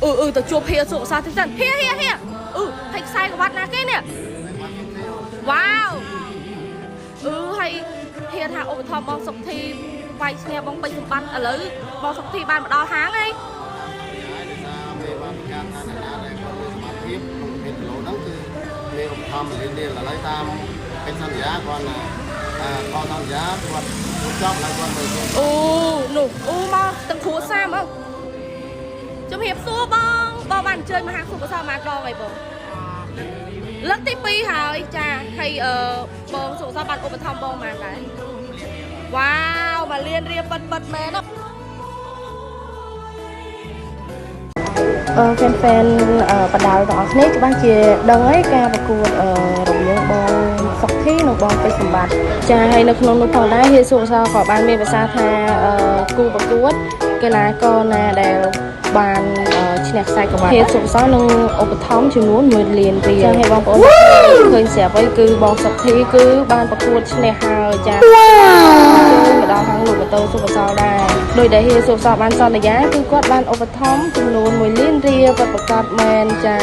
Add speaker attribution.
Speaker 1: từ chụp hia sụp sao thế dân hia hay sai của bạn nào cái nè wow hay hia thằng ôm thò bong sọc thi vay nghe bong bay sụp bắn ở lưới bong sọc thi ban mà đo tháng ấy mà từng thua xa mà chụp hiệp xua bong bàn chơi mà hàng sụp sao mà đo vậy bố lắc tí pi hả cha hay bong sụp sao bàn ôm thò bong mà đấy wow mà liên riêng bật mẹ nó fan បដាល់របស់គ្នាច្បាស់ជាដឹងហើយការប្រកួតរវាងបងសុកធីនិងបងពេជ្រសម្បត្តិចាហើយនៅក្នុងនោះផងដែរហេសុសក៏បានមានប្រសាសន៍ថាគូប្រកួតកីឡាករណាដែលបានឈ្នះខ្សែក្បាត់ហេសុសនឹងឧបត្ថម្ភចំនួន1 លានរៀលចាហើយបងប្អូនឃើញស្រាប់ហើយគឺបងសុកធីគឺបានប្រកួតឈ្នះហើយចាចូលមកដល់ខាងលោកម៉ូតូសុបសលដែរដោយដែលហេសុសបានសន្យាគឺគាត់បានឧបត្ថម្ភចំនួន1 លានរៀលប្រកាសមែនចា